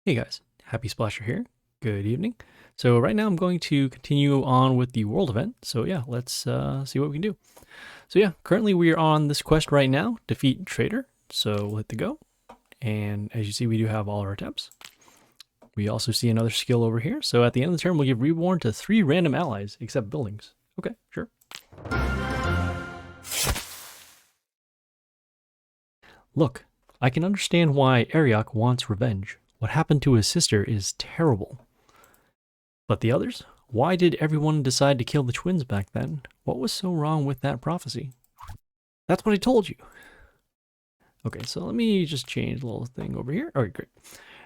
Hey guys, Happy Splasher here. Good evening. So right now I'm going to continue on with the world event. So yeah, let's see what we can do. So yeah, currently we are on this quest right now, defeat Traitor. So we'll hit the go. And as you see, we do have all our attempts. We also see another skill over here. So at the end of the turn, we'll give Reborn to 3 random allies, except buildings. Okay, sure. Look, I can understand why Arioch wants revenge. What happened to his sister is terrible. But the others? Why did everyone decide to kill the twins back then? What was so wrong with that prophecy? That's what I told you. Okay, so let me just change a little thing over here. Okay, great.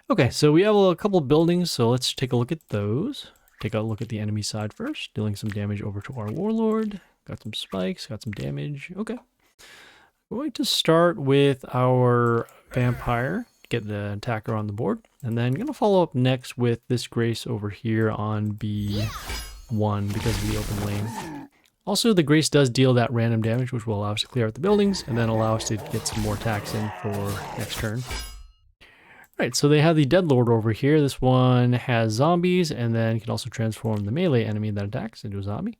Okay, so we have a couple buildings, so let's take a look at those. Take a look at the enemy side first, dealing some damage over to our warlord. Got some spikes, got some damage. Okay. We're going to start with our vampire, get the attacker on the board, and then going to follow up next with this Grace over here on B1 because of the open lane. Also, the Grace does deal that random damage, which will allow us to clear out the buildings and then allow us to get some more attacks in for next turn. Right, so they have the Deadlord over here. This one has zombies and then can also transform the melee enemy that attacks into a zombie.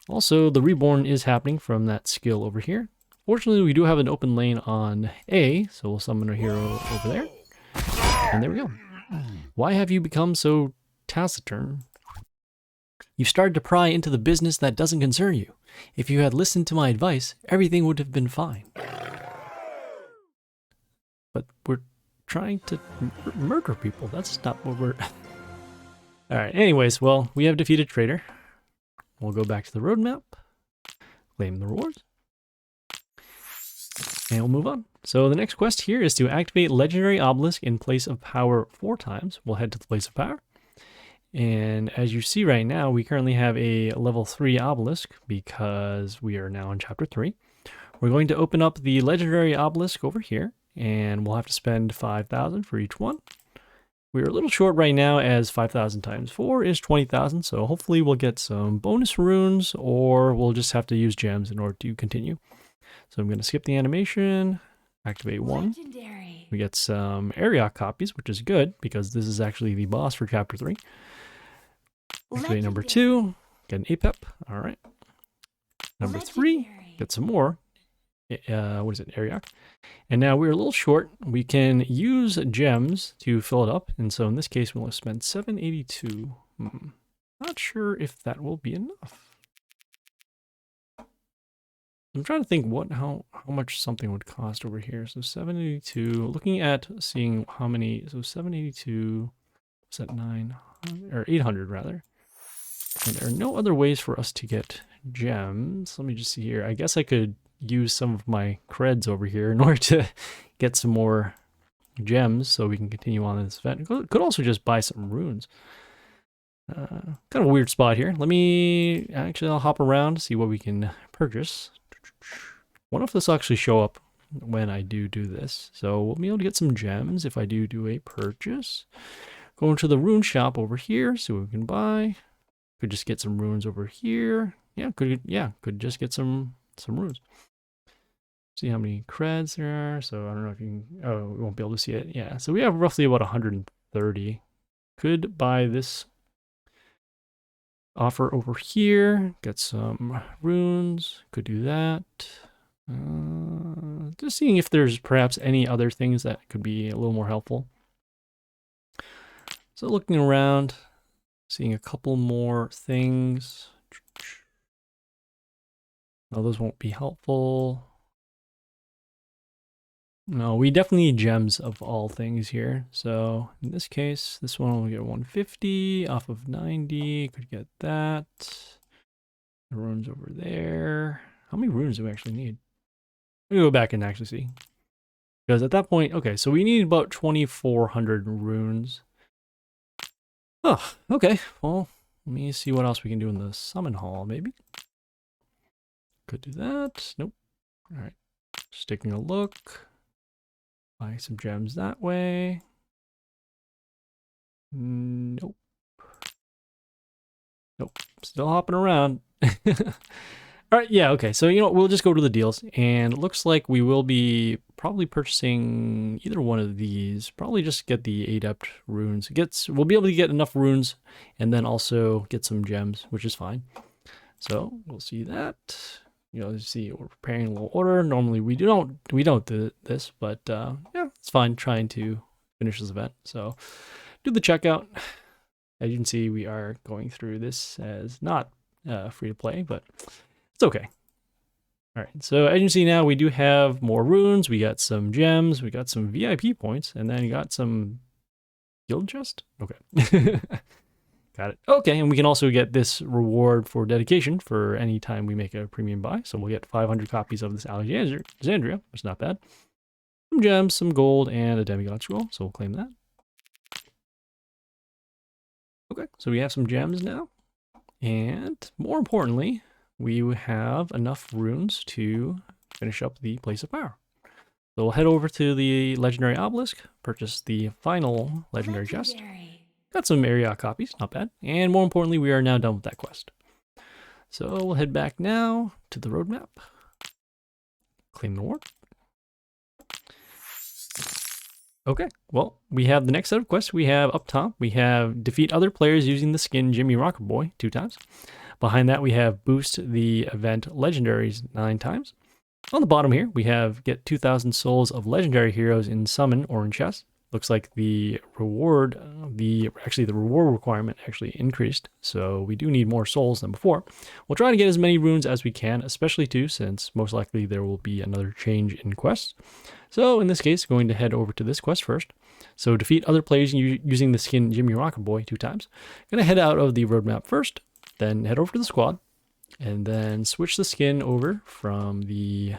Also, the Reborn is happening from that skill over here. Fortunately, we do have an open lane on A, so we'll summon a hero over there. And there we go. Why have you become so taciturn? You've started to pry into the business that doesn't concern you. If you had listened to my advice, everything would have been fine. But we're trying to murder people. That's not what we're... Alright, anyways, well, we have defeated Traitor. We'll go back to the roadmap. Claim the rewards. And we'll move on. So the next quest here is to activate Legendary Obelisk in place of power 4 times. We'll head to the place of power. And as you see right now, we currently have a level 3 Obelisk because we are now in Chapter 3. We're going to open up the Legendary Obelisk over here, and we'll have to spend 5,000 for each one. We're a little short right now as 5,000 times 4 is 20,000, so hopefully we'll get some bonus runes, or we'll just have to use gems in order to continue. So I'm going to skip the animation, activate 1. Legendary. We get some Arioch copies, which is good, because this is actually the boss for Chapter 3. Activate number 2, get an Apep, alright. Number 3, get some more. What is it, Arioch? And now we're a little short. We can use gems to fill it up, and so in this case we'll spend 782. Not sure if that will be enough. I'm trying to think how much something would cost over here. So 782, looking at seeing how many, so 782, is that 900, or 800 rather. And there are no other ways for us to get gems. Let me just see here. I guess I could use some of my creds over here in order to get some more gems so we can continue on this event. Could also just buy some runes. Kind of a weird spot here. I'll hop around to see what we can purchase. Wonder if this will actually show up when I do this. So we'll be able to get some gems if I do a purchase. Go into the rune shop over here, see what we can buy. Could just get some runes over here. Yeah, could just get some runes. See how many creds there are. So I don't know if you can, oh, we won't be able to see it. Yeah, so we have roughly about 130. Could buy this offer over here, get some runes, could do that. Just seeing if there's perhaps any other things that could be a little more helpful. So looking around, seeing a couple more things. No, those won't be helpful. No, we definitely need gems of all things here. So in this case, this one will get 150 off of 90. Could get that. The runes over there. How many runes do we actually need? Let me go back and actually see. Because at that point, okay, so we need about 2,400 runes. Oh, okay. Well, let me see what else we can do in the summon hall, maybe. Could do that. Nope. All right. Just taking a look. Buy some gems that way. Nope. Nope. Still hopping around. All All right, yeah, okay. So, you know what, we'll just go to the deals, and it looks like we will be probably purchasing either one of these. Probably just get the Adept runes. We'll be able to get enough runes, and then also get some gems, which is fine. So we'll see that. You know, see, we're preparing a little order. Normally we don't do this, but yeah, it's fine trying to finish this event. So do the checkout. As you can see, we are going through this as not free to play, but it's okay. All right, so as you can see now, we do have more runes. We got some gems. We got some VIP points, and then you got some guild chest. Okay. Got it. Okay, and we can also get this reward for dedication for any time we make a premium buy. So we'll get 500 copies of this Alexandria, which is not bad. Some gems, some gold, and a demigod scroll. So we'll claim that. Okay, so we have some gems now. And more importantly, we have enough runes to finish up the Place of Power. So we'll head over to the Legendary Obelisk, purchase the final Legendary chest. Got some Arioch copies, not bad. And more importantly, we are now done with that quest. So we'll head back now to the roadmap. Claim the reward. Okay, well, we have the next set of quests. We have up top, we have defeat other players using the skin Jimmy Rockerboy 2 times. Behind that, we have boost the event legendaries 9 times. On the bottom here, we have get 2,000 souls of legendary heroes in summon or in chest. Looks like the reward, the reward requirement actually increased, so we do need more souls than before. We'll try to get as many runes as we can, especially too, since most likely there will be another change in quests. So in this case, going to head over to this quest first. So defeat other players using the skin Jimmy Rockerboy 2 times. Gonna head out of the roadmap first, then head over to the squad, and then switch the skin over from the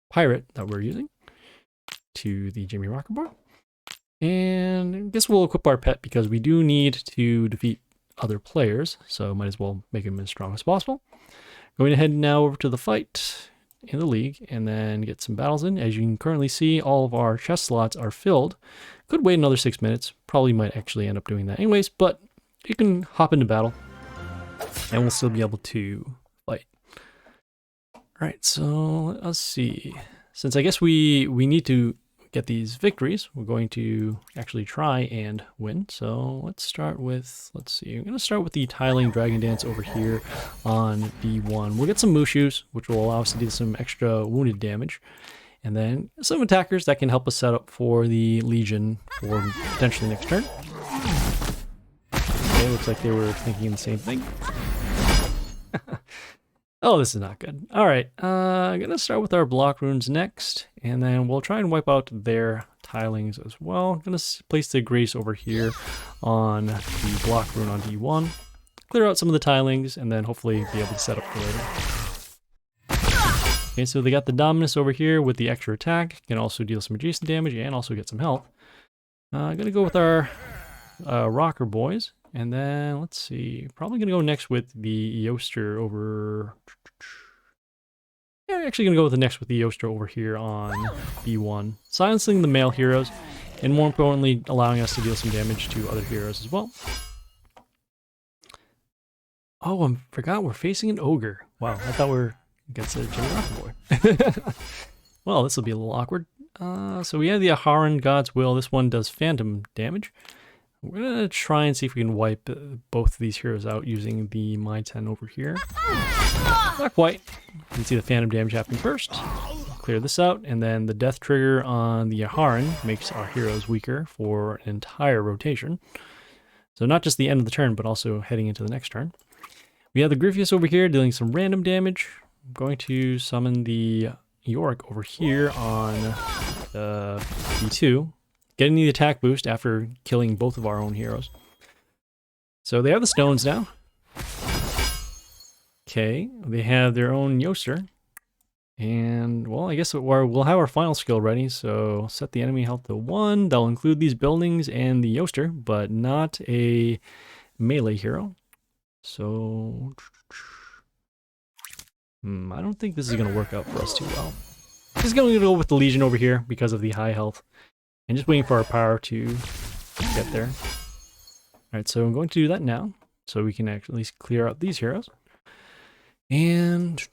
pirate that we're using to the Jimmy Rockerboy. And I guess we'll equip our pet because we do need to defeat other players, so might as well make him as strong as possible. Going to head now over to the fight in the league and then get some battles in. As you can currently see, all of our chest slots are filled. Could wait another 6 minutes. Probably might actually end up doing that anyways, but you can hop into battle and we'll still be able to fight. All right, so let's see. Since I guess we need to get these victories, we're going to actually try and win. So let's start with, let's see, I'm going to start with the Tiling Dragon Dance over here on B1. We'll get some Mushus, which will allow us to do some extra wounded damage. And then some attackers that can help us set up for the Legion for potentially next turn. Okay, looks like they were thinking the same thing. Oh, this is not good. All right, I'm going to start with our block runes next, and then we'll try and wipe out their tilings as well. I'm going to place the Grace over here on the block rune on D1, clear out some of the tilings, and then hopefully be able to set up for later. Okay, so they got the Dominus over here with the extra attack. Can also deal some adjacent damage and also get some health. I'm going to go with our Rocker Boys. And then, let's see, probably going to go next with the Yoster over... Yeah, I'm actually going to go with the next with the Yoster over here on B1. Silencing the male heroes, and more importantly, allowing us to deal some damage to other heroes as well. Oh, I forgot we're facing an Ogre. Wow, I thought we're against a Jimmy Rockerboy. Well, this will be a little awkward. So we have the Aharon God's Will. This one does phantom damage. We're going to try and see if we can wipe both of these heroes out using the My 10 over here. Not quite. You can see the phantom damage happening first. Clear this out, and then the death trigger on the Aharon makes our heroes weaker for an entire rotation. So not just the end of the turn, but also heading into the next turn. We have the Griffius over here dealing some random damage. I'm going to summon the Yorick over here on B2. Getting the attack boost after killing both of our own heroes. So they have the stones now. Okay, they have their own Yoster. And, well, I guess we'll have our final skill ready. So set the enemy health to 1. That'll include these buildings and the Yoster, but not a melee hero. So, I don't think this is going to work out for us too well. Just going to go with the Legion over here because of the high health. And just waiting for our power to get there. Alright, so I'm going to do that now, so we can at least clear out these heroes. And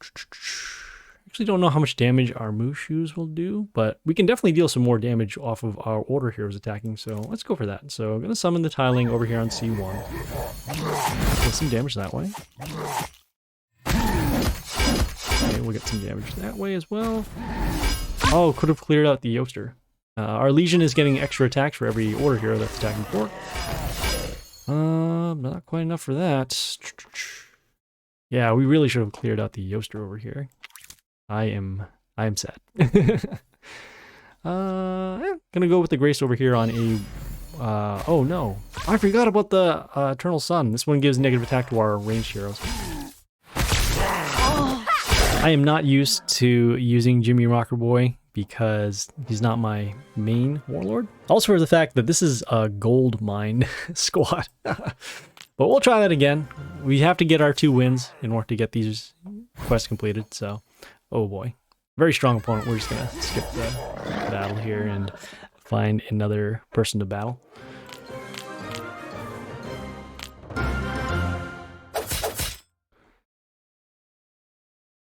actually don't know how much damage our Mushoos will do, but we can definitely deal some more damage off of our Order heroes attacking, so let's go for that. So I'm going to summon the Tiling over here on C1. Get some damage that way. Okay, we'll get some damage that way as well. Oh, could have cleared out the Yoster. Our Legion is getting extra attacks for every Order hero that's attacking 4. Not quite enough for that. Yeah, we really should have cleared out the Yoster over here. I am sad. Gonna go with the Grace over here on a... oh no, I forgot about the Eternal Sun. This one gives negative attack to our ranged heroes. I am not used to using Jimmy Rockerboy because he's not my main warlord. Also for the fact that this is a gold mine squad. But we'll try that again. We have to get our 2 wins in order to get these quests completed, so... Oh boy. Very strong opponent. We're just gonna skip the battle here and find another person to battle.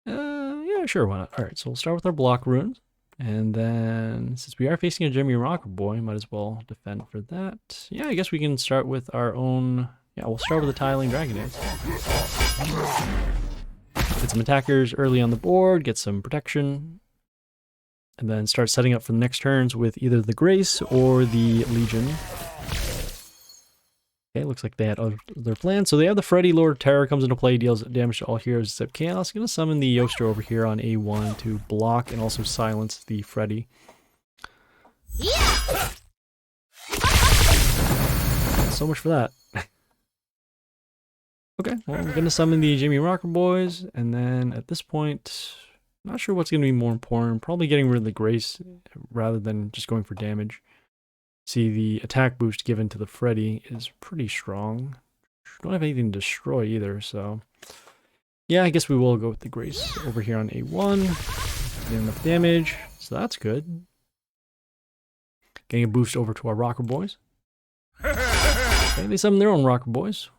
Yeah, sure, why not? Alright, so we'll start with our block runes. And then, since we are facing a Jimmy Rockerboy, might as well defend for that. Yeah, I guess we can start with our own... Yeah, we'll start with the Tiling Dragon Dance. Get some attackers early on the board, get some protection, and then start setting up for the next turns with either the Grace or the Legion. Okay, looks like they had other plans. So they have the Freddy, Lord of Terror comes into play, deals damage to all heroes except Chaos. Gonna summon the Yoster over here on A1 to block and also silence the Freddy. Yeah. So much for that. Okay, well, I'm going to summon the Jimmy Rockerboys, and then at this point, not sure what's going to be more important. Probably getting rid of the Grace rather than just going for damage. See, the attack boost given to the Freddy is pretty strong. Don't have anything to destroy either, so... Yeah, I guess we will go with the Grace over here on A1. Getting enough damage, so that's good. Getting a boost over to our Rockerboys. Okay, they summon their own Rockerboys.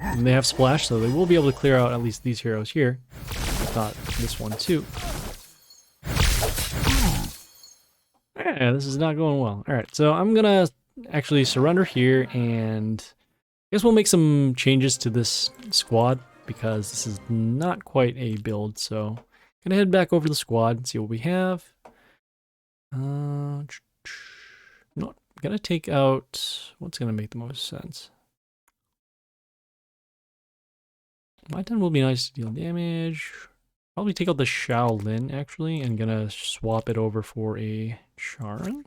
And they have Splash, so they will be able to clear out at least these heroes here. If not this one too. Yeah, this is not going well. Alright, so I'm gonna actually surrender here, and I guess we'll make some changes to this squad, because this is not quite a build, so gonna head back over to the squad and see what we have. No, gonna take out... What's gonna make the most sense? My 10 will be nice to deal damage. Probably take out the Shaolin, actually, and gonna swap it over for a Charon.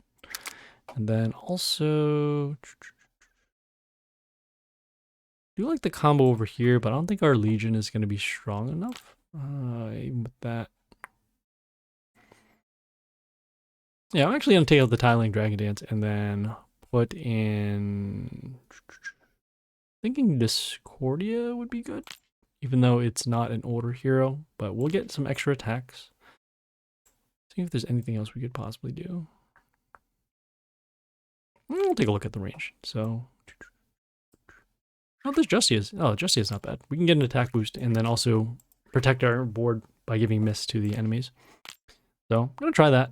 And then also... do like the combo over here, but I don't think our Legion is gonna be strong enough. Even with that. Yeah, I'm actually gonna take out the Tiling Dragon Dance and then put in... thinking Discordia would be good. Even though it's not an Order hero, but we'll get some extra attacks. See if there's anything else we could possibly do. We'll take a look at the range. So, oh, there's Justice. Oh, Justice is not bad. We can get an attack boost and then also protect our board by giving miss to the enemies. So, I'm gonna try that.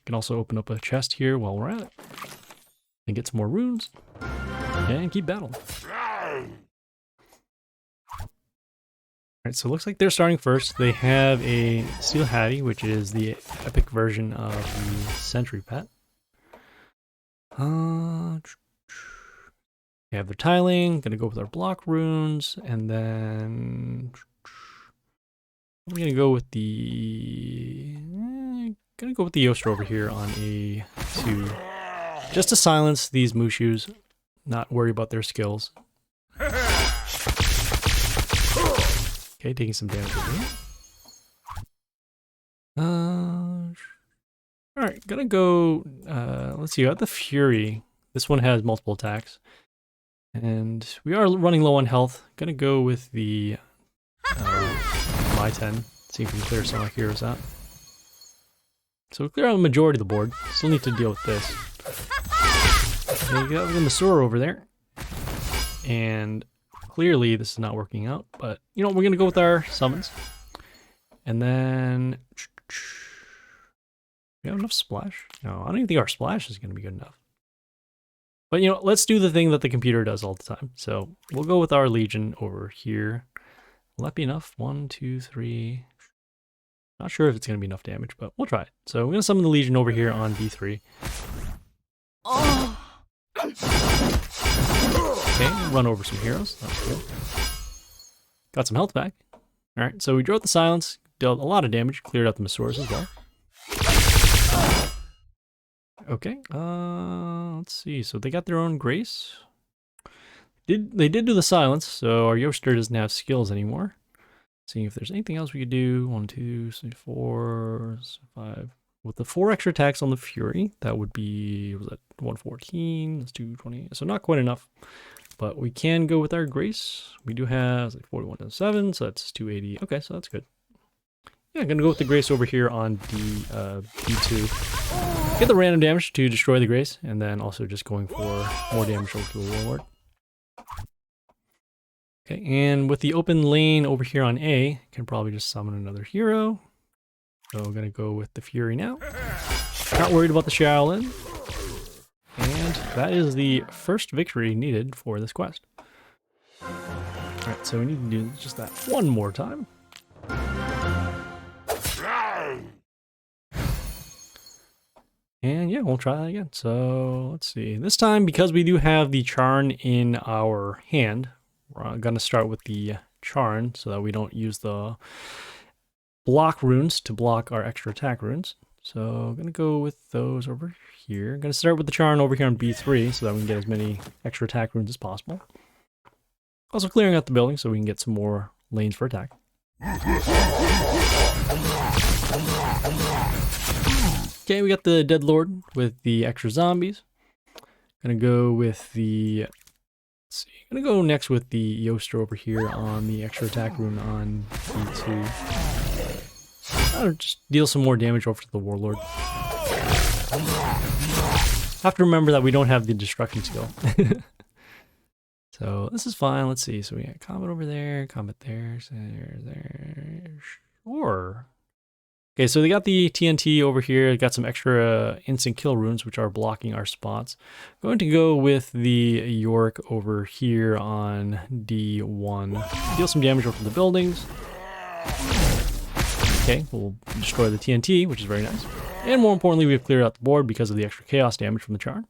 Can also open up a chest here while we're at it and get some more runes and keep battling. Alright, so it looks like they're starting first. They have a Steel Hattie, which is the epic version of the Sentry Pet. They have their Tiling, gonna go with our block runes, and then we're gonna go with the Yoster over here on A2. Just to silence these Mushoos, not worry about their skills. Okay, taking some damage over here. Alright, gonna go, let's see, I got the Fury. This one has multiple attacks. And we are running low on health. Gonna go with the my 10. See if we can clear some of our heroes out. So we clear out the majority of the board. Still need to deal with this. Okay, you got the Masura over there. And clearly this is not working out, but you know, we're gonna go with our summons. And then we have enough splash? No, I don't even think our splash is going to be good enough. But you know, let's do the thing that the computer does all the time. So we'll go with our Legion over here. Will that be enough? 1, 2, 3. Not sure if it's going to be enough damage, but we'll try it. So I'm going to summon the Legion over here on B3. Okay, run over some heroes. That's good. Got some health back. Alright, so we drew out the silence, dealt a lot of damage, cleared out the Masaurus as well. Okay, let's see. So they got their own grace. They did do the silence, so our Yoster doesn't have skills anymore. Seeing if there's anything else we could do. 1, 2, 3, 4, 5. With the 4 extra attacks on the Fury, that would be, was that 114? That's 220. So not quite enough. But we can go with our grace. We do have like 41 to 7, so that's 280. Okay, so that's good. Yeah, I'm gonna go with the grace over here on B2. Get the random damage to destroy the grace, and then also just going for more damage over to the warlord. Okay, and with the open lane over here on A, can probably just summon another hero. So I'm gonna go with the Fury now. Not worried about the Shaolin. And that is the first victory needed for this quest. Alright, so we need to do just that one more time. And yeah, we'll try that again. So let's see. This time, because we do have the Charn in our hand, we're going to start with the Charn so that we don't use the block runes to block our extra attack runes. So I'm going to go with those over here. I'm going to start with the Charn over here on B3 so that we can get as many extra attack runes as possible. Also clearing out the building so we can get some more lanes for attack. Okay, we got the Dead Lord with the extra zombies. Gonna go with the, let's see, gonna go next with the Yoster over here on the extra attack rune on B2. I'll just deal some more damage over to the Warlord. Have to remember that we don't have the destruction skill. So this is fine. Let's see. So we got combat over there, combat there, there. Sure. Okay, so they got the TNT over here. Got some extra instant kill runes, which are blocking our spots. Going to go with the York over here on D1. Deal some damage over the buildings. Okay, we'll destroy the TNT, which is very nice. And more importantly, we've cleared out the board because of the extra chaos damage from the Charn.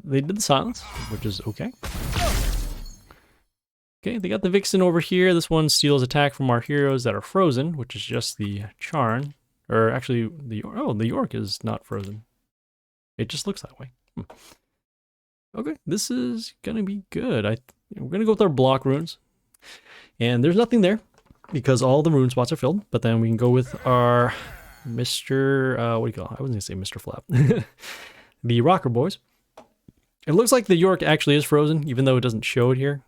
They did the silence, which is okay. Okay, they got the Vixen over here. This one steals attack from our heroes that are frozen, which is just the Charn. Or actually, the York is not frozen. It just looks that way. Okay, this is gonna be good. We're gonna go with our block runes. And there's nothing there because all the rune spots are filled. But then we can go with our Mr. What do you call it? I wasn't gonna say Mr. Flap. The Rockerboys. It looks like the York actually is frozen, even though it doesn't show it here.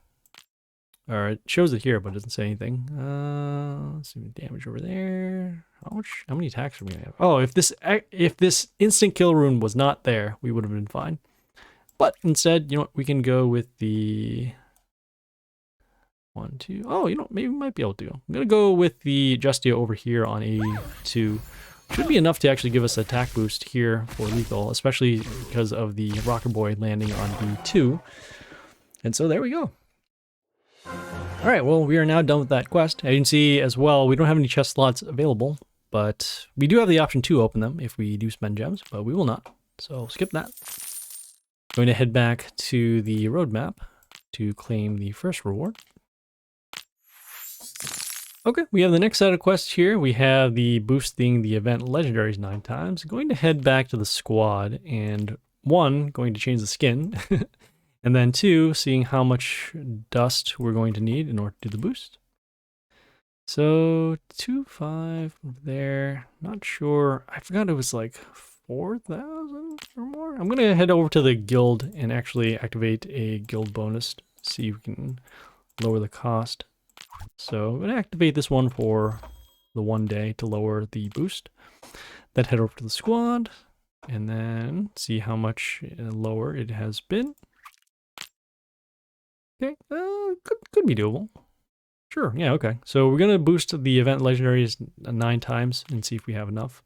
Or it shows it here, but it doesn't say anything. Let's see the damage over there. How many attacks are we gonna have? Oh, if this instant kill rune was not there, we would have been fine. But instead, you know what? We can go with the 1, 2. Oh, you know, maybe we might be able to. I'm gonna go with the Justia over here on A2. Should be enough to actually give us an attack boost here for lethal, especially because of the Rockerboy landing on B2. And so there we go. Alright, well, we are now done with that quest. As you can see as well, we don't have any chest slots available, but we do have the option to open them if we do spend gems, but we will not. So skip that. Going to head back to the roadmap to claim the first reward. Okay, we have the next set of quests here. We have the boosting the event legendaries 9 times. Going to head back to the squad and 1, going to change the skin. And then 2, seeing how much dust we're going to need in order to do the boost. So 2, 5 over there. Not sure. I forgot it was like 4,000 or more. I'm going to head over to the guild and actually activate a guild bonus. See if we can lower the cost. So I'm going to activate this one for the 1 day to lower the boost. Then head over to the squad and then see how much lower it has been. Okay, could be doable. Sure, yeah, okay. So we're going to boost the event legendaries 9 times and see if we have enough.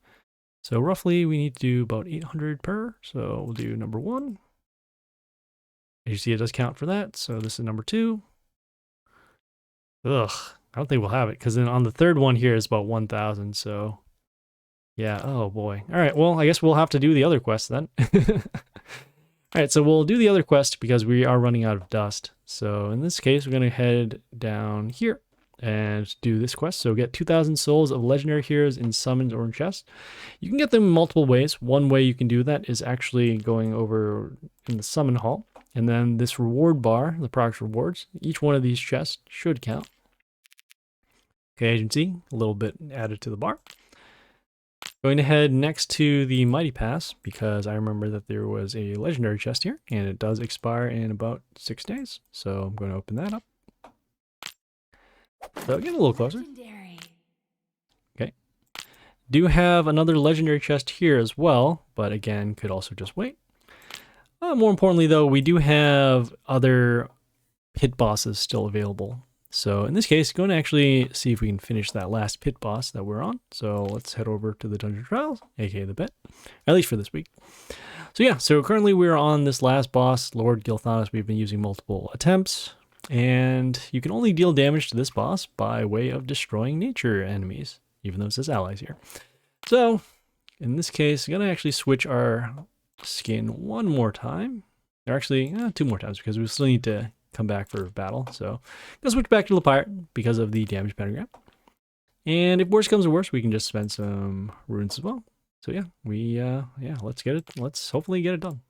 So roughly we need to do about 800 per. So we'll do number 1. As you see, it does count for that. So this is number 2. Ugh, I don't think we'll have it because then on the third one here is about 1,000. So yeah, oh boy. All right, well, I guess we'll have to do the other quest then. All right, so we'll do the other quest because we are running out of dust. So in this case, we're going to head down here and do this quest. So get 2,000 souls of legendary heroes in summons or in chests. You can get them multiple ways. One way you can do that is actually going over in the summon hall. And then this reward bar, the progress rewards, each one of these chests should count. Okay, as you can see, a little bit added to the bar. Going to head next to the Mighty Pass because I remember that there was a legendary chest here and it does expire in about 6 days. So I'm going to open that up. So get a little closer. Okay. Do have another legendary chest here as well, but again, could also just wait. More importantly though, we do have other pit bosses still available. So in this case, going to actually see if we can finish that last pit boss that we're on. So let's head over to the Dungeon Trials, aka the pit, at least for this week. So yeah, so currently we're on this last boss, Lord Gilthanos. We've been using multiple attempts, and you can only deal damage to this boss by way of destroying nature enemies, even though it says allies here. So in this case, I'm going to actually switch our skin one more time. Or actually, 2 more times because we still need to come back for battle. So I'm gonna switch back to the pirate because of the damage pentagram. And if worse comes to worse, we can just spend some runes as well. So yeah, let's get it. Let's hopefully get it done.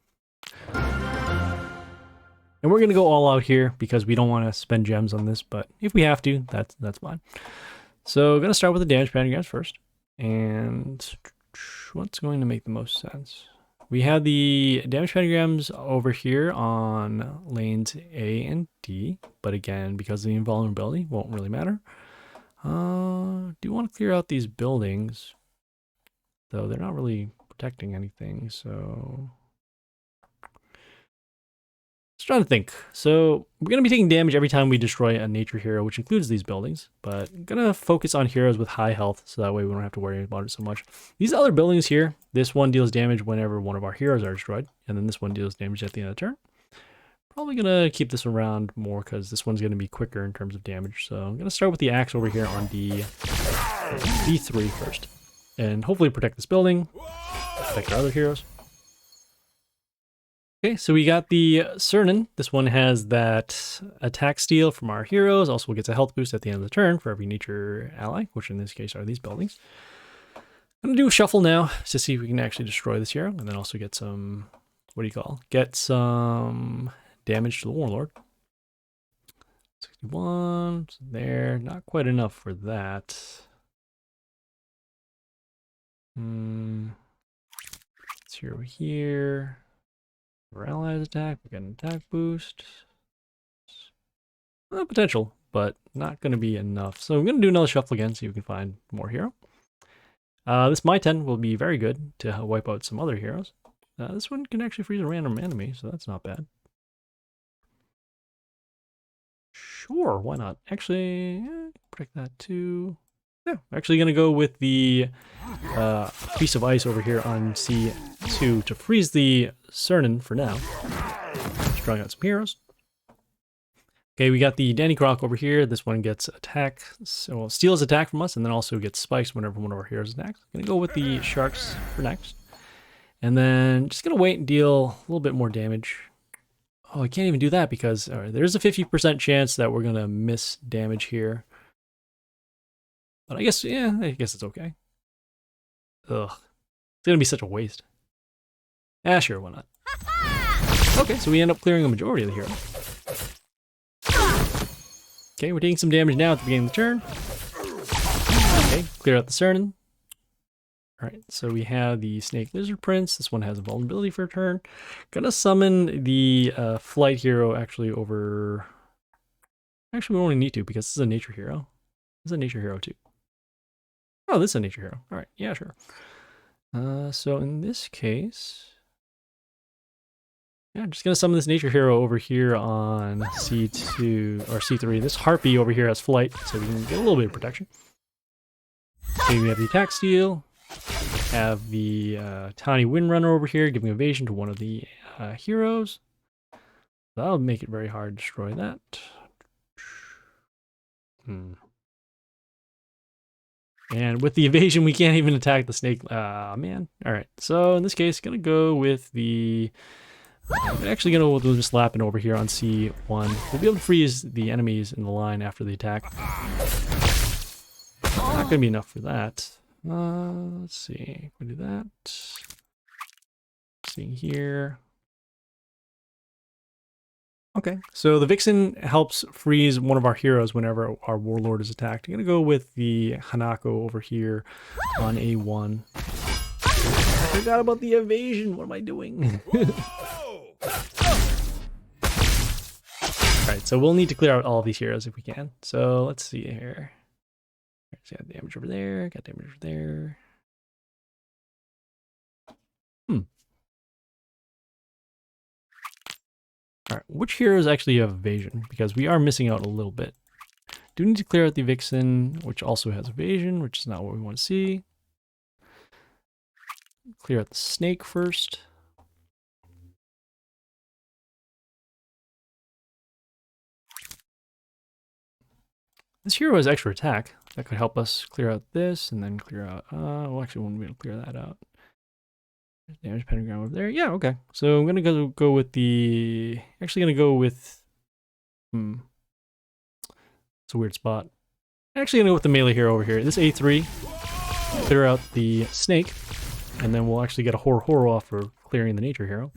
And we're gonna go all out here because we don't want to spend gems on this, but if we have to, that's fine. So gonna start with the damage pentagrams first. And what's going to make the most sense? We have the damage pentagrams over here on lanes A and D, but again, because of the invulnerability, won't really matter. Do want to clear out these buildings, though they're not really protecting anything, so... Just trying to think. So we're going to be taking damage every time we destroy a nature hero, which includes these buildings, but I'm going to focus on heroes with high health, so that way we don't have to worry about it so much. These other buildings here, this one deals damage whenever one of our heroes are destroyed, and then this one deals damage at the end of the turn. Probably going to keep this around more because this one's going to be quicker in terms of damage. So I'm going to start with the axe over here on D3 first, and hopefully protect this building, protect our other heroes. Okay, so we got the Cernan. This one has that attack steal from our heroes. Also gets a health boost at the end of the turn for every nature ally, which in this case are these buildings. I'm going to do a shuffle now to see if we can actually destroy this hero, and then also get some, get some damage to the Warlord. 61, there, not quite enough for that. Let's see over here. For allies attack, we got an attack boost. Potential, but not going to be enough. So I'm going to do another shuffle again, see if we can find more hero. This My 10 will be very good to wipe out some other heroes. This one can actually freeze a random enemy, so that's not bad. Sure, why not? Actually, protect that too. Yeah, actually going to go with the piece of ice over here on C2 to freeze the Cernan for now. Just drawing out some heroes. Okay, we got the Danny Croc over here. This one gets attack, so steals attack from us, and then also gets spikes whenever one of our heroes attacks. Gonna go with the sharks for next. And then just gonna wait and deal a little bit more damage. Oh, I can't even do that because there's a 50% chance that we're gonna miss damage here. But I guess, yeah, I guess it's okay. Ugh. It's gonna be such a waste. Ah, sure, why not? Okay, so we end up clearing a majority of the hero. Okay, we're taking some damage now at the beginning of the turn. Okay, clear out the Cernan. Alright, so we have the Snake Lizard Prince. This one has a vulnerability for a turn. Gonna summon the Flight Hero actually over... Actually, we only need to because this is a nature hero. This is a nature hero too. Oh, this is a nature hero. Alright, yeah, sure. So in this case... Yeah, I'm just gonna summon this nature hero over here on C2 or C3. This harpy over here has flight, so we can get a little bit of protection. Okay, we have the attack steal. Have the tiny windrunner over here giving evasion to one of the heroes. That'll make it very hard to destroy that. And with the evasion, we can't even attack the snake. Man. All right. So in this case, gonna go with the. I'm actually gonna do just lapping over here on C1. We'll be able to freeze the enemies in the line after the attack. Not gonna be enough for that. Let's see. We do that. Seeing here. Okay, so the Vixen helps freeze one of our heroes whenever our Warlord is attacked. I'm gonna go with the Hanako over here on A1. I forgot about the evasion. What am I doing? Alright, so we'll need to clear out all of these heroes if we can. So let's see here. So got damage over there, got damage over there. Alright, which heroes actually have evasion? Because we are missing out a little bit. Do need to clear out the Vixen, which also has evasion, which is not what we want to see. Clear out the snake first. This hero has extra attack. That could help us clear out this and then clear out... well, actually, we won't be able to clear that out. Damage pentagram over there. Yeah, okay. So I'm gonna go with the. Actually, gonna go with. It's a weird spot. Actually, gonna go with the melee hero over here. This A3. Clear out the snake, and then we'll actually get a horror off for clearing the nature hero.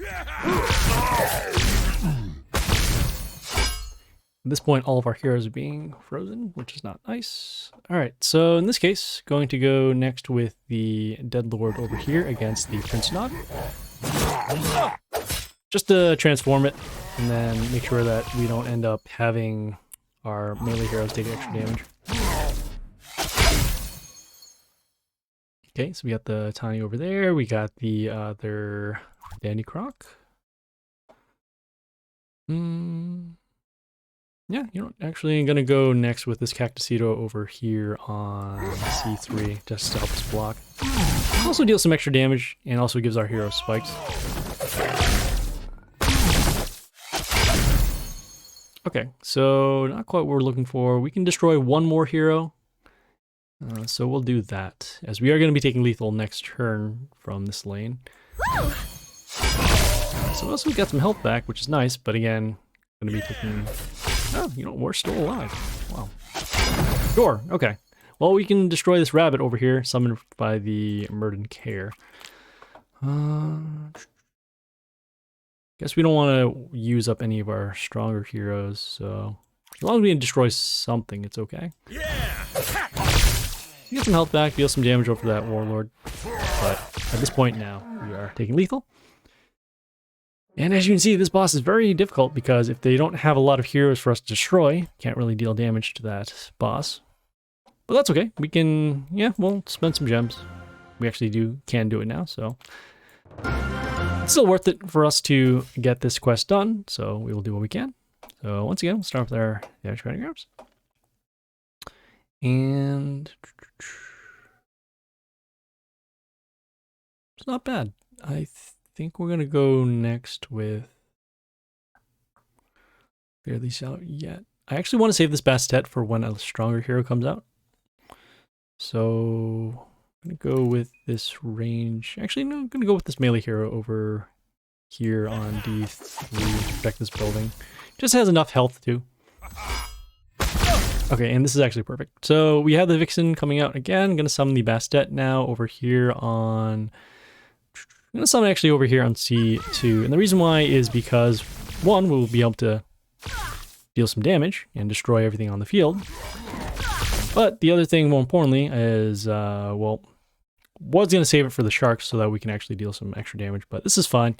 At this point, all of our heroes are being frozen, which is not nice. Alright, so in this case, going to go next with the Dead Lord over here against the Prince Nog. Just to transform it, and then make sure that we don't end up having our melee heroes take extra damage. Okay, so we got the Tiny over there, we got the other Dandy Croc. Yeah, you know, actually I'm gonna go next with this Cactusito over here on C3 just to help us block. Also deal some extra damage and also gives our hero spikes. Okay, so not quite what we're looking for. We can destroy one more hero. So we'll do that, as we are going to be taking lethal next turn from this lane. So also we got some health back, which is nice, but again, going to be taking... Oh, you know, we're still alive. Wow. Sure, okay. Well, we can destroy this rabbit over here, summoned by the Murden Care. Guess we don't want to use up any of our stronger heroes, so... As long as we can destroy something, it's okay. Yeah! Get some health back, deal some damage over that Warlord. But at this point now, we are taking lethal. And as you can see, this boss is very difficult because if they don't have a lot of heroes for us to destroy, can't really deal damage to that boss. But that's okay. We can, yeah, we'll spend some gems. We actually can do it now, so. It's still worth it for us to get this quest done, so we will do what we can. So once again, we'll start with our damage pentagrams. And it's not bad. I think we're gonna go next with barely out yet. I actually want to save this Bastet for when a stronger hero comes out. So I'm gonna go with this range. Actually, no, I'm gonna go with this melee hero over here on D3 to protect this building. Just has enough health too. Okay, and this is actually perfect. So we have the Vixen coming out again. I'm gonna summon the Bastet now over here on... I'm going to summon actually over here on C2, and the reason why is because, one, we'll be able to deal some damage and destroy everything on the field, but the other thing, more importantly, is, well, was going to save it for the sharks so that we can actually deal some extra damage, but this is fine.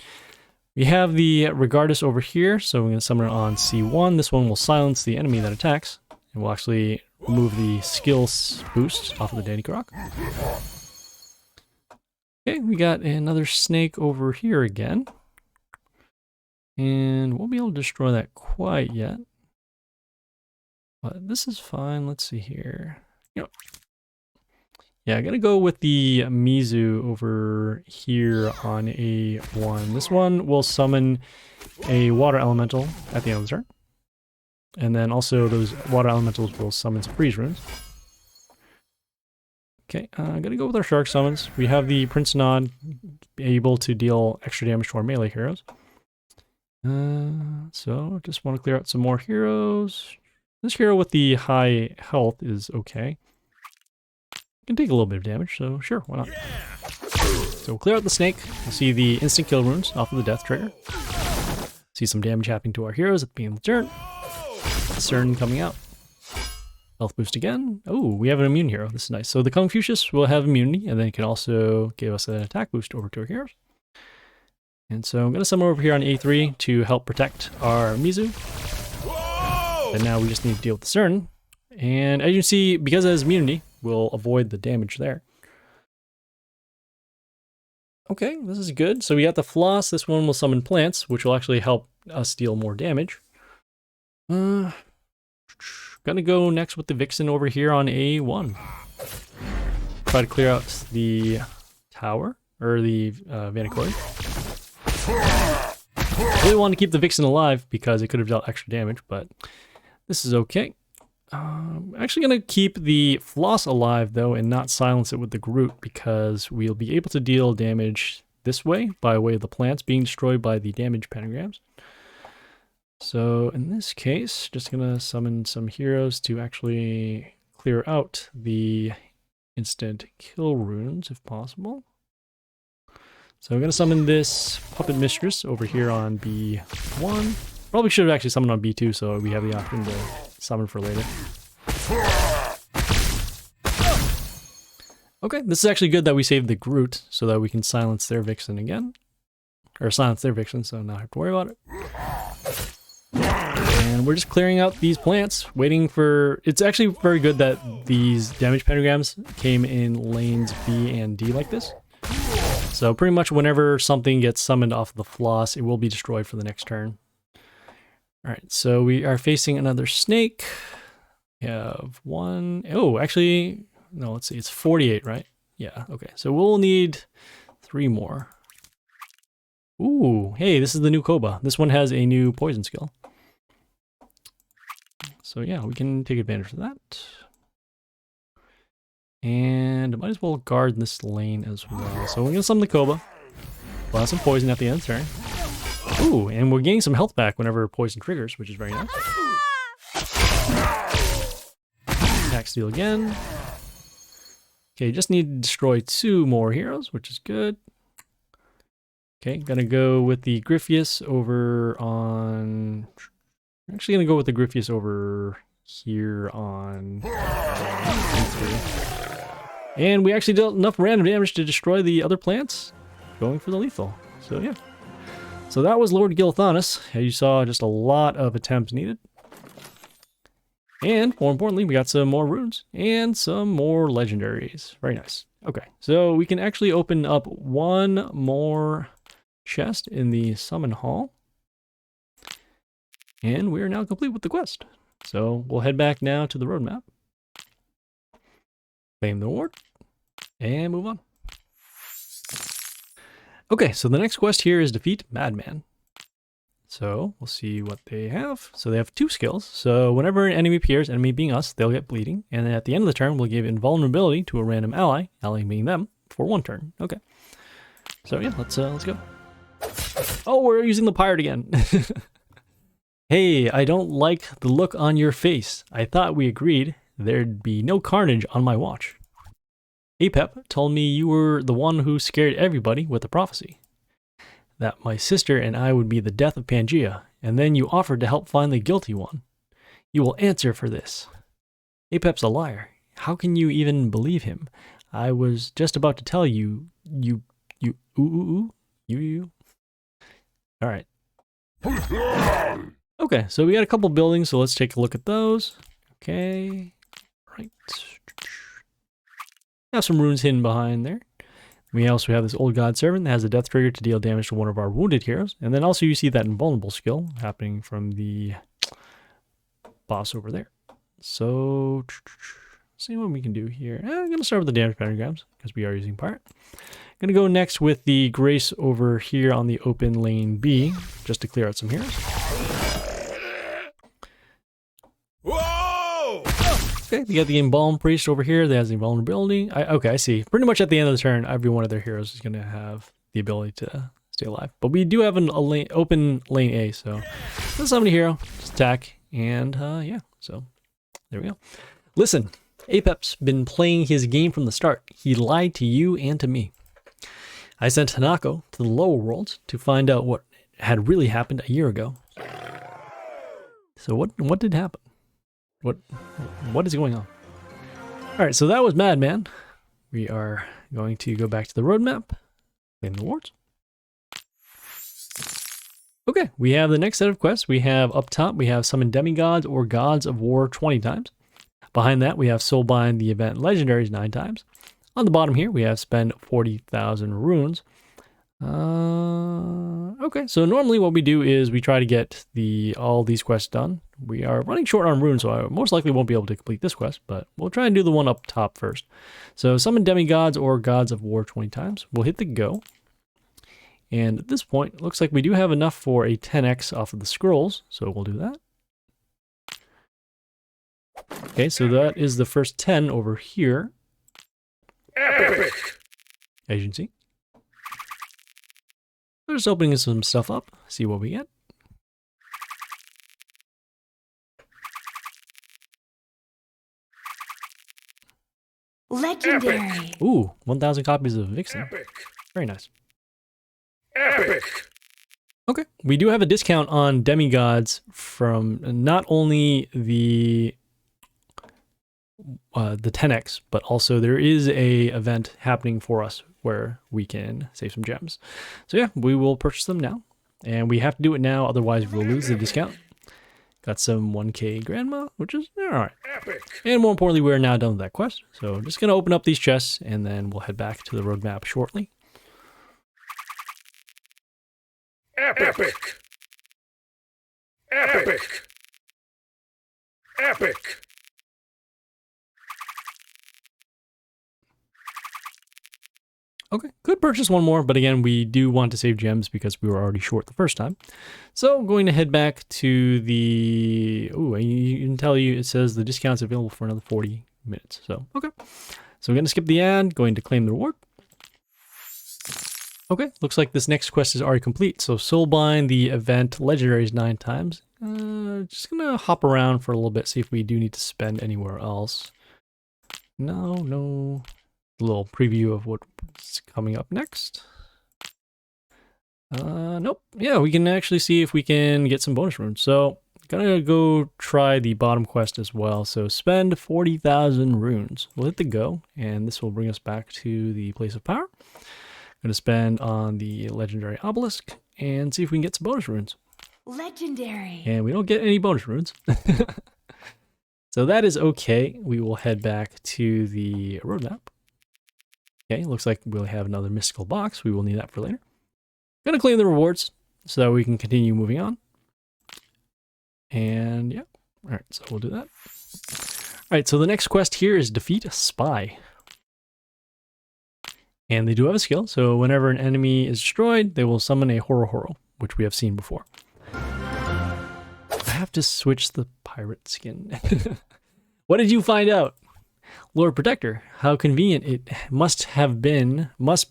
We have the Regardus over here, so we're going to summon it on C1. This one will silence the enemy that attacks, and we'll actually remove the skills boost off of the Dandy Croc. Okay, we got another snake over here again. And won't be able to destroy that quite yet. But this is fine. Let's see here. You know, yeah, I gotta go with the Mizu over here on A1. This one will summon a water elemental at the end of the turn. And then also those water elementals will summon some freeze runes. Okay, I'm gonna go with our shark summons. We have the Prince Nod able to deal extra damage to our melee heroes. So just want to clear out some more heroes. This hero with the high health is okay. Can take a little bit of damage, so sure, why not? So we'll clear out the snake. We'll see the instant kill runes off of the death trigger. See some damage happening to our heroes at the beginning of the turn. Cern coming out. Health boost again. Oh, we have an immune hero. This is nice. So the Confucius will have immunity, and then it can also give us an attack boost over to our heroes. And so I'm going to summon over here on A3 to help protect our Mizu. And now we just need to deal with the Cern. And as you can see, because it has immunity, we'll avoid the damage there. Okay, this is good. So we got the Floss. This one will summon plants, which will actually help us deal more damage. Gonna go next with the Vixen over here on A1. Try to clear out the tower, or the Vanakori. Really want to keep the Vixen alive because it could have dealt extra damage, but this is okay. Actually gonna keep the Floss alive though and not silence it with the Groot because we'll be able to deal damage this way by way of the plants being destroyed by the damage pentagrams. So in this case, just gonna summon some heroes to actually clear out the instant kill runes if possible. So I'm gonna summon this Puppet Mistress over here on B1. Probably should have actually summoned on B2 so we have the option to summon for later. Okay, this is actually good that we saved the Groot so that we can silence their Vixen again. Or silence their Vixen, so not have to worry about it. And we're just clearing out these plants, waiting for... It's actually very good that these damage pentagrams came in lanes B and D like this. So pretty much whenever something gets summoned off of the Floss, it will be destroyed for the next turn. Alright, so we are facing another snake. We have one... Oh, actually... No, let's see, it's 48, right? Yeah, okay. So we'll need 3 more. Ooh, hey, this is the new Koba. This one has a new poison skill. So yeah, we can take advantage of that. And might as well guard this lane as well. So we're gonna summon the Koba. We'll have some poison at the end of the turn. Ooh, and we're getting some health back whenever poison triggers, which is very nice. Attack steal again. Okay, just need to destroy 2 more heroes, which is good. Okay, gonna go with the Griffius over on... I'm actually gonna go with the Griffius over here on... And we actually dealt enough random damage to destroy the other plants, going for the lethal. So yeah. So that was Lord Gilthanas. As you saw, just a lot of attempts needed. And more importantly, we got some more runes and some more legendaries. Very nice. Okay, so we can actually open up one more chest in the summon hall. And we are now complete with the quest. So we'll head back now to the roadmap. Claim the reward. And move on. Okay, so the next quest here is defeat Madman. So we'll see what they have. So they have 2 skills. So whenever an enemy appears, enemy being us, they'll get bleeding. And then at the end of the turn, we'll give invulnerability to a random ally, ally being them, for 1 turn. Okay. So yeah, let's go. Oh, we're using the pirate again. Hey, I don't like the look on your face. I thought we agreed there'd be no carnage on my watch. Apep told me you were the one who scared everybody with the prophecy. That my sister and I would be the death of Pangea, and then you offered to help find the guilty one. You will answer for this. Apep's a liar. How can you even believe him? I was just about to tell you, you. Alright. Okay, so we got a couple buildings, so let's take a look at those. Okay. Right. Have some runes hidden behind there. We also have this old god servant that has a death trigger to deal damage to one of our wounded heroes. And then also you see that invulnerable skill happening from the boss over there. So, see what we can do here. I'm going to start with the damage pentagrams because we are using Pirate. I'm going to go next with the Grace over here on the open lane B just to clear out some heroes. Whoa! Okay, we got the Embalm Priest over here that has the invulnerability. Okay, I see. Pretty much at the end of the turn, every one of their heroes is going to have the ability to stay alive. But we do have an open lane A, so let's summon a hero, just attack, and yeah, so there we go. Listen, Apep's been playing his game from the start. He lied to you and to me. I sent Hanako to the lower worlds to find out what had really happened a year ago. So what did happen? What is going on? All right, so that was Madman. We are going to go back to the roadmap in the wards. Okay, we have the next set of quests. We have up top, we have summon Demigods or Gods of War 20 times. Behind that, we have Soulbind the event legendaries 9 times. On the bottom here, we have spend 40,000 runes. Okay, so normally what we do is we try to get all these quests done. We are running short on runes, so I most likely won't be able to complete this quest, but we'll try and do the one up top first. So summon Demigods or Gods of War 20 times. We'll hit the go. And at this point, it looks like we do have enough for a 10x off of the scrolls, so we'll do that. Okay, so that is the first 10 over here. Epic! As you can see. We're just opening some stuff up, see what we get. Legendary. Ooh, 1,000 copies of Vixen. Epic! Very nice. Epic! Okay, we do have a discount on Demigods from not only the 10x, but also there is a event happening for us where we can save some gems. So yeah, we will purchase them now, and we have to do it now, otherwise we'll lose the discount. Got some 1k grandma, which is all right. Epic! And more importantly, we're now done with that quest. So just gonna open up these chests, and then we'll head back to the roadmap shortly. Epic! Epic! Epic! Okay, could purchase one more, but again, we do want to save gems because we were already short the first time. So I'm going to head back to the... Ooh, you can tell you it says the discount's available for another 40 minutes. So, okay. So we're going to skip the ad, going to claim the reward. Okay, looks like this next quest is already complete. So Soulbind the event legendaries 9 times. Just going to hop around for a little bit, see if we do need to spend anywhere else. No. A little preview of what's coming up next. Nope. Yeah, we can actually see if we can get some bonus runes. So, gonna go try the bottom quest as well. So, spend 40,000 runes. We'll hit the go, and this will bring us back to the place of power. Gonna spend on the legendary Obelisk and see if we can get some bonus runes. Legendary. And we don't get any bonus runes. So that is okay. We will head back to the roadmap. Okay, looks like we'll have another mystical box. We will need that for later. Gonna claim the rewards so that we can continue moving on. And yeah, all right, so we'll do that. All right, so the next quest here is defeat a spy. And they do have a skill, so whenever an enemy is destroyed, they will summon a Horo, which we have seen before. I have to switch the pirate skin. What did you find out? Lord Protector, how convenient it must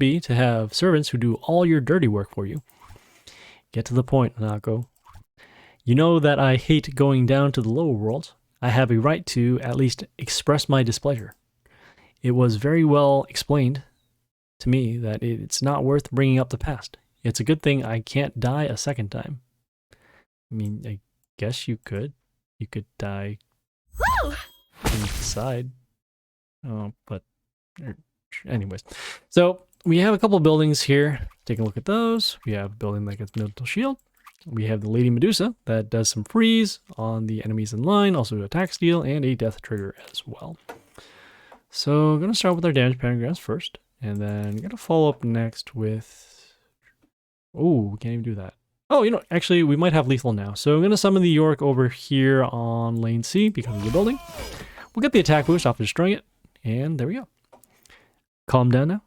be to have servants who do all your dirty work for you. Get to the point, Hanako. You know that I hate going down to the lower world. I have a right to at least express my displeasure. It was very well explained to me that it's not worth bringing up the past. It's a good thing I can't die a second time. I mean, I guess you could. You could die inside. Oh, but anyways. So we have a couple of buildings here. Take a look at those. We have a building that gets mental shield. We have the Lady Medusa that does some freeze on the enemies in line, also attack steal, and a death trigger as well. So I'm going to start with our damage pentagrams first. And then I'm going to follow up next with... Oh, we can't even do that. Oh, you know, actually, we might have lethal now. So I'm going to summon the York over here on lane C because of the building. We'll get the attack boost after destroying it. And there we go. Calm down now.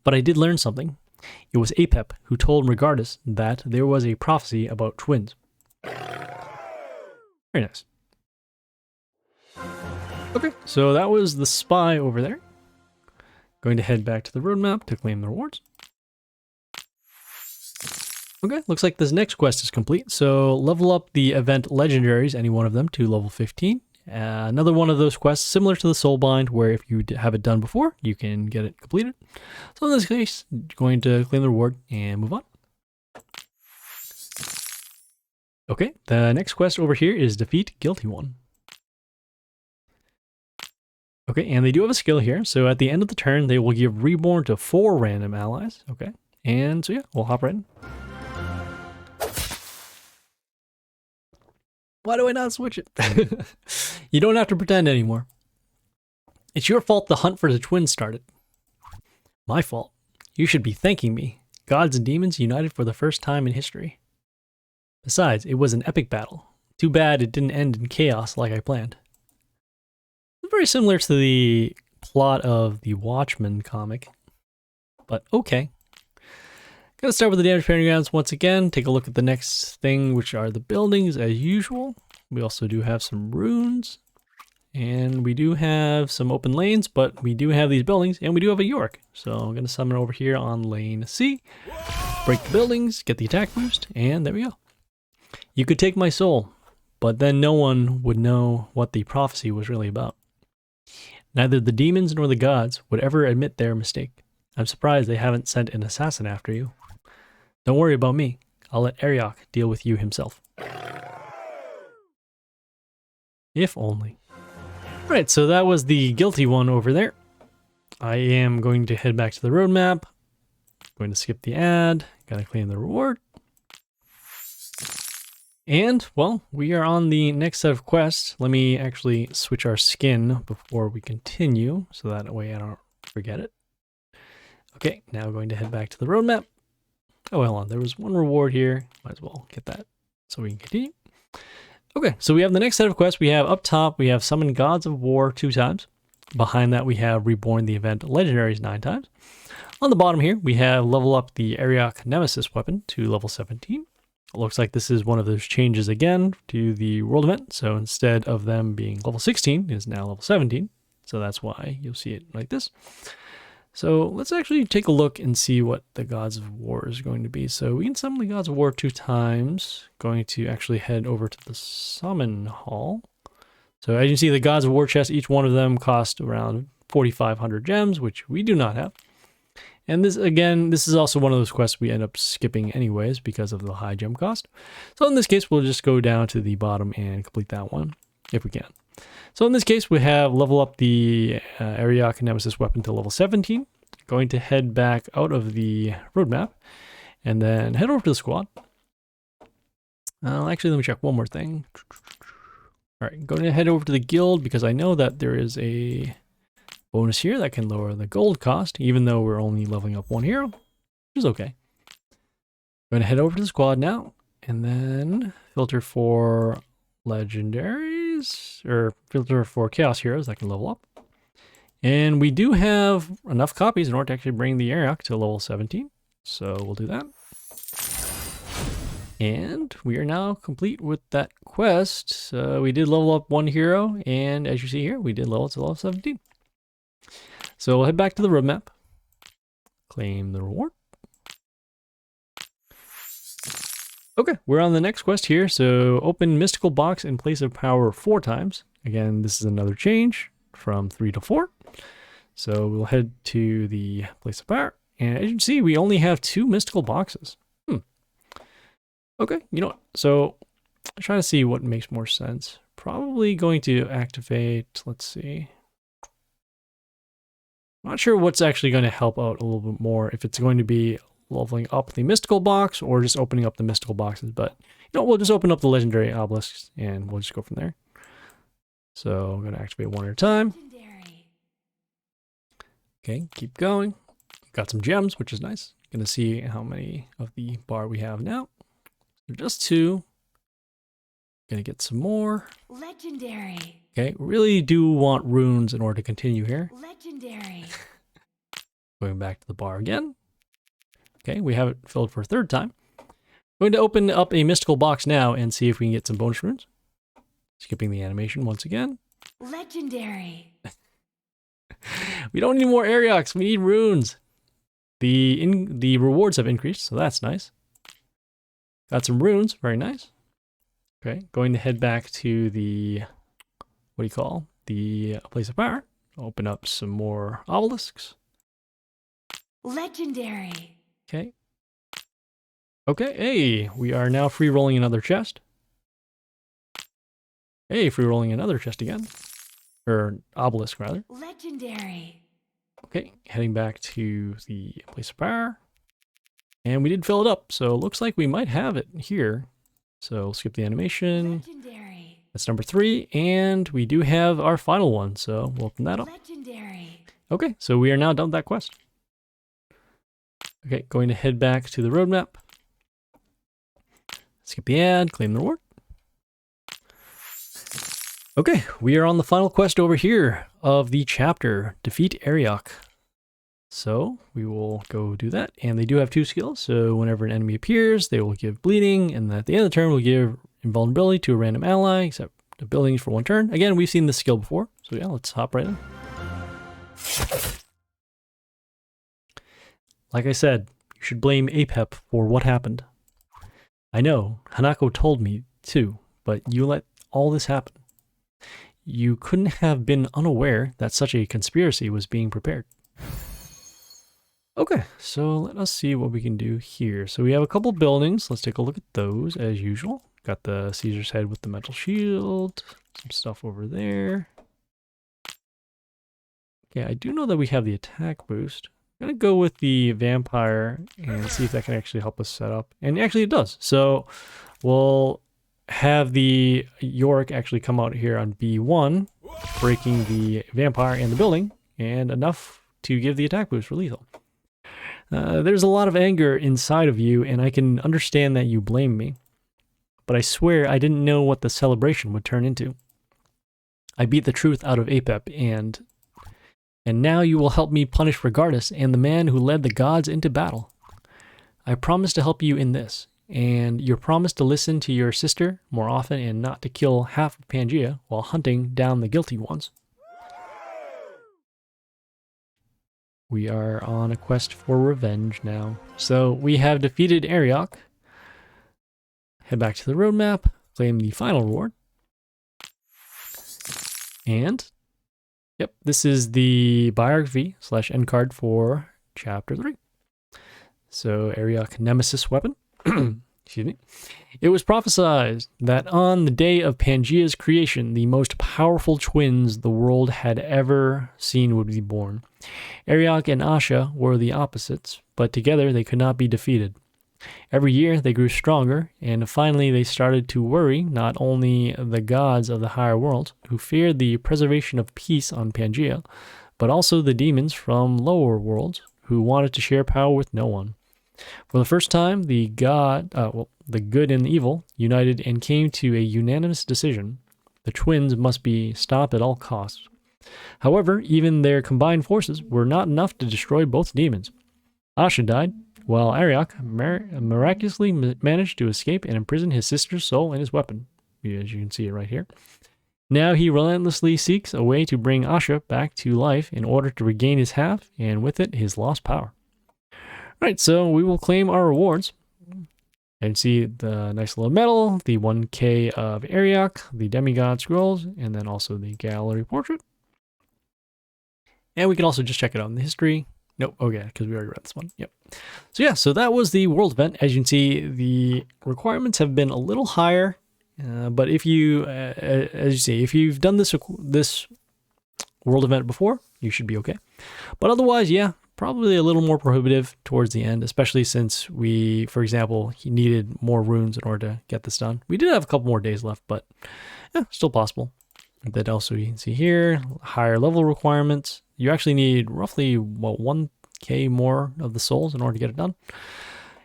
But I did learn something. It was Apep who told Regardus that there was a prophecy about twins. Very nice. Okay, so that was the spy over there. Going to head back to the roadmap to claim the rewards. Okay, looks like this next quest is complete. So level up the event legendaries, any one of them, to level 15. Another one of those quests, similar to the Soulbind, where if you have it done before, you can get it completed. So in this case, going to claim the reward and move on. Okay, the next quest over here is Defeat Guilty One. Okay, and they do have a skill here. So at the end of the turn, they will give Reborn to 4 random allies. Okay, and so yeah, we'll hop right in. Why do I not switch it? You don't have to pretend anymore. It's your fault the hunt for the twins started. My fault. You should be thanking me. Gods and demons united for the first time in history. Besides, it was an epic battle. Too bad it didn't end in chaos like I planned. Very similar to the plot of the Watchmen comic. But okay. Gonna start with the damage pentagrams once again. Take a look at the next thing, which are the buildings as usual. We also do have some runes. And we do have some open lanes, but we do have these buildings, and we do have a York. So I'm gonna summon over here on lane C. Break the buildings, get the attack boost, and there we go. You could take my soul, but then no one would know what the prophecy was really about. Neither the demons nor the gods would ever admit their mistake. I'm surprised they haven't sent an assassin after you. Don't worry about me. I'll let Arioch deal with you himself. If only. Right, so that was the guilty one over there. I am going to head back to the roadmap. Going to skip the ad. Gotta claim the reward. And, well, we are on the next set of quests. Let me actually switch our skin before we continue, so that way I don't forget it. Okay, now going to head back to the roadmap. Oh, hold on, there was one reward here. Might as well get that so we can continue. Okay, so we have the next set of quests. We have up top, we have Summon Gods of War 2 times. Behind that, we have Reborn the Event Legendaries 9 times. On the bottom here, we have level up the Arioch Nemesis weapon to level 17. It looks like this is one of those changes again to the world event. So instead of them being level 16, it is now level 17. So that's why you'll see it like this. So let's actually take a look and see what the Gods of War is going to be. So we can summon the Gods of War 2 times. Going to actually head over to the Summon Hall. So as you can see, the Gods of War chests, each one of them cost around 4,500 gems, which we do not have. And this, again, this is also one of those quests we end up skipping anyways because of the high gem cost. So in this case, we'll just go down to the bottom and complete that one, if we can. So in this case, we have level up the Arioch Nemesis weapon to level 17. Going to head back out of the roadmap and then head over to the squad. Actually, let me check one more thing. All right, going to head over to the guild because I know that there is a bonus here that can lower the gold cost, even though we're only leveling up 1 hero, which is okay. Going to head over to the squad now, and then filter for legendaries, or filter for chaos heroes that can level up. And we do have enough copies in order to actually bring the Arioch to level 17, so we'll do that. And we are now complete with that quest. We did level up 1 hero, and as you see here, we did level it to level 17. So we'll head back to the roadmap, claim the reward. Okay, we're on the next quest here. So open mystical box in place of power 4 times. Again, this is another change from 3 to 4. So we'll head to the place of power. And as you can see, we only have 2 mystical boxes. Okay, you know what? So I'm trying to see what makes more sense. Probably going to activate, let's see. Not sure what's actually going to help out a little bit more, if it's going to be leveling up the mystical box or just opening up the mystical boxes. But, you know, we'll just open up the legendary obelisks and we'll just go from there. So I'm going to activate one at a time. Legendary. Okay, keep going. Got some gems, which is nice. Gonna see how many of the bar we have now. So just 2. Gonna get some more. Legendary. Okay, really do want runes in order to continue here. Legendary. Going back to the bar again. Okay, we have it filled for a 3rd time. Going to open up a mystical box now and see if we can get some bonus runes. Skipping the animation once again. Legendary. We don't need more Ariochs, we need runes. The rewards have increased, so that's nice. Got some runes, very nice. Okay, going to head back to the, what do you call, the place of power. Open up some more obelisks. Legendary. Okay. Okay, hey, we are now free rolling another chest. Hey, free rolling another chest again. Or obelisk, rather. Legendary. Okay, heading back to the place of power. And we did fill it up, so it looks like we might have it here. So skip the animation. Legendary. That's number 3, and we do have our final one, so we'll open that up. Legendary. Okay, so we are now done with that quest. Okay, going to head back to the roadmap. Skip the ad, claim the reward. Okay, we are on the final quest over here of the chapter, Defeat Arioch. So we will go do that, and they do have 2 skills, so whenever an enemy appears, they will give bleeding, and at the end of the turn, will give invulnerability to a random ally, except the buildings for 1 turn. Again, we've seen this skill before, so yeah, let's hop right in. Like I said, you should blame Apep for what happened. I know, Hanako told me too, but you let all this happen. You couldn't have been unaware that such a conspiracy was being prepared. Okay, so let us see what we can do here. So we have a couple buildings. Let's take a look at those as usual. Got the Caesar's head with the metal shield. Some stuff over there. Okay, I do know that we have the attack boost. I'm going to go with the vampire and see if that can actually help us set up. And actually it does. So we'll have the Yorick actually come out here on B1, breaking the vampire and the building, and enough to give the attack boost for lethal. There's a lot of anger inside of you, and I can understand that you blame me. But I swear I didn't know what the celebration would turn into. I beat the truth out of Apep, and now you will help me punish Regardus and the man who led the gods into battle. I promise to help you in this, and your promise to listen to your sister more often and not to kill half of Pangaea while hunting down the guilty ones. We are on a quest for revenge now. So we have defeated Arioch. Head back to the roadmap, claim the final reward. And, yep, this is the biography / end card for chapter 3. So Arioch Nemesis weapon. Excuse me. It was prophesied that on the day of Pangaea's creation, the most powerful twins the world had ever seen would be born. Arioch and Asha were the opposites, but together they could not be defeated. Every year they grew stronger, and finally they started to worry not only the gods of the higher world, who feared the preservation of peace on Pangaea, but also the demons from lower worlds, who wanted to share power with no one. For the first time, the good and the evil united and came to a unanimous decision. The twins must be stopped at all costs. However, even their combined forces were not enough to destroy both demons. Asha died, while Arioch miraculously managed to escape and imprison his sister's soul in his weapon, as you can see it right here. Now he relentlessly seeks a way to bring Asha back to life in order to regain his half, and with it, his lost power. Alright, so we will claim our rewards. And see the nice little medal, the 1K of Arioch, the Demigod scrolls, and then also the gallery portrait. And we can also just check it out in the history. Nope, okay, because we already read this one. Yep. So yeah, so that was the world event. As you can see, the requirements have been a little higher, but if you, as you see, if you've done this world event before, you should be okay. But otherwise, yeah, probably a little more prohibitive towards the end, especially since we, for example, he needed more runes in order to get this done. We did have a couple more days left, but yeah, still possible. That also you can see here, higher level requirements. You actually need roughly, what, 1k more of the souls in order to get it done.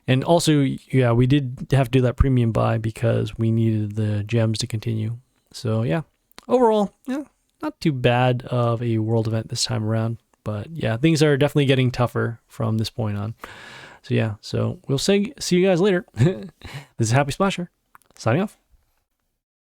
And also, yeah, we did have to do that premium buy because we needed the gems to continue. So yeah, overall, yeah, not too bad of a world event this time around. But yeah, things are definitely getting tougher from this point on. So yeah, so we'll see you guys later. This is Happy Splasher, signing off.